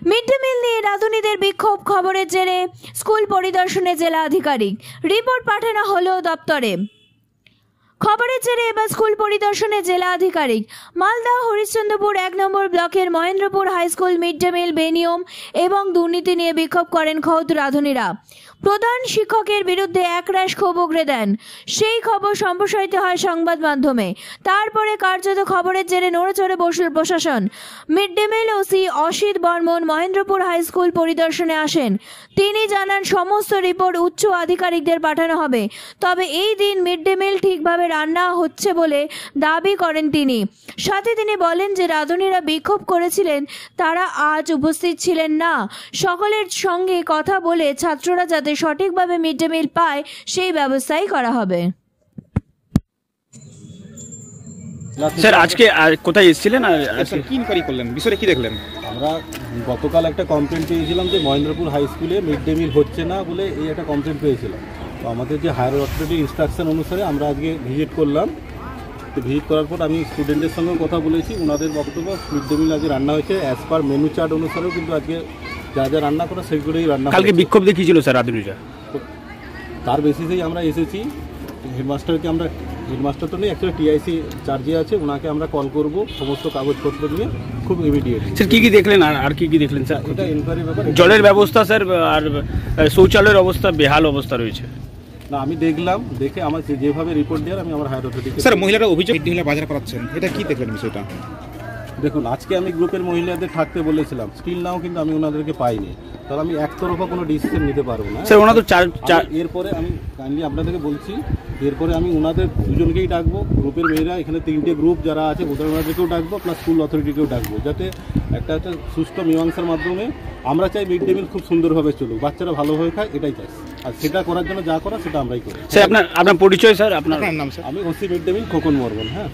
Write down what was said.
Mid day মিল নিয়ে রাঁধুনিদের বিক্ষোভ, খবরের জেরে স্কুল পরিদর্শনে জেলা আধিকারিক, রিপোর্ট পাঠানো হলো দপ্তরে। খবরের জেরে এবার স্কুল পরিদর্শনে জেলা আধিকারিক। মালদা হরিশ্চন্দ্রপুর 1 নম্বর ব্লকের Mahendrapur high school mid day meal বেনিয়ম এবং দুর্নীতি নিয়ে বিক্ষোভ করেন খোদ রাঁধুনিরা। প্রধান শিক্ষকের বিরুদ্ধে একরাশ ক্ষোভ উগরে দেন। সেই খবর সম্প্রসারিত হয় সংবাদ মাধ্যমে। তারপরে কার্যত খবরের জেরে নড়েচড়ে বসল প্রশাসন। Mid day meal OC Asit Barman Mahendrapur high school পরিদর্শনে আসেন। তিনি জানান সমস্ত রিপোর্ট উচ্চ আধিকারিকদের পাঠানো হবে, তবে এই দিন মিড ডে মিল ঠিকভাবে রান্না হচ্ছে বলে দাবি করেন তিনি। সাথে তিনি বলেন যে রাঁধুনিরা বিক্ষোভ করেছিলেন তারা আজ উপস্থিত ছিলেন না। সকলের সঙ্গে কথা বলে ছাত্ররা যাতে সঠিকভাবে মিড ডে মিল পায় সেই ব্যবস্থাই করা হবে। স্যার আজকে কোথায় এসেছিলেন আর স্যার কি ইনকোয়ারি করলেন, বিষয়টা কি দেখলেন? আমরা গতকাল একটা কমপ্লেন পেয়েছিলাম যে মহেন্দ্রপুর হাই স্কুলে মিড ডে মিল হচ্ছে না বলে এই একটা কমপ্লেন পেয়েছিলাম। তো আমাদের যে হায়ার অথরিটির ইনস্ট্রাকশন অনুসারে আমরা আজকে ভিজিট করলাম। তো ভিজিট করার পর আমি স্টুডেন্টদের সঙ্গেও কথা বলেছি। ওনাদের বক্তব্য মিড ডে মিল আজকে রান্না হয়েছে অ্যাজ পার মেনু চার্ট অনুসারেও, কিন্তু আজকে যা যা রান্না করা সেগুলোই রান্না। কালকে বিক্ষোভ দেখিয়েছিল স্যার রাঁধুনিরা, তার বেসিসেই আমরা এসেছি। হেডমাস্টারকে আমরা, হেডমাস্টার তো নেই অ্যাকচুয়ালি, টিআইসি চার্জে আছে, ওনাকে আমরা কল করব সমস্ত কাগজপত্র নিয়ে খুব ইমিডিয়েট। স্যার কি কি দেখলেন আর কি কি দেখলেন স্যার? এটা এনকোয়ারি ব্যাপার। জলের ব্যবস্থা স্যার আর শৌচালয়ের অবস্থা বেহাল অবস্থা রয়েছে। না, আমি দেখলাম, দেখে আমার যেভাবে রিপোর্ট দেওয়ার আমি আমার হায়ার অথরিটিকে। স্যার মহিলারা অভিযোগ মিড ডে মিলে বাজার করাচ্ছেন, এটা কি দেখলেন বিষয়টা? দেখুন, আজকে আমি গ্রুপের মহিলাদের থাকতে বলেছিলাম, স্টিল নাও কিন্তু আমি ওনাদেরকে পাইনি। তাহলে আমি একতরফা কোনো ডিসিশন নিতে পারবো না স্যার। ওনা তো এরপরে আমি কাইন্ডলি আপনাদেরকে বলছি, এরপরে আমি ওনাদের দুজনকেই ডাকবো। গ্রুপের মেয়েরা এখানে 3টে গ্রুপ যারা আছে ওনাদেরকেও ডাকবো, প্লাস স্কুল অথরিটিকেও ডাকবো, যাতে একটা সুষ্ঠু মীমাংসার মাধ্যমে আমরা চাই মিড ডে মিল খুব সুন্দরভাবে চলুক, বাচ্চারা ভালোভাবে খায়, এটাই চাই। আর সেটা করার জন্য যা করা সেটা আমরাই করি। স্যার আপনার পরিচয় স্যার? আপনার নাম স্যার? আমি ওসি মিড ডে মিল খোকন বর্মন। হ্যাঁ।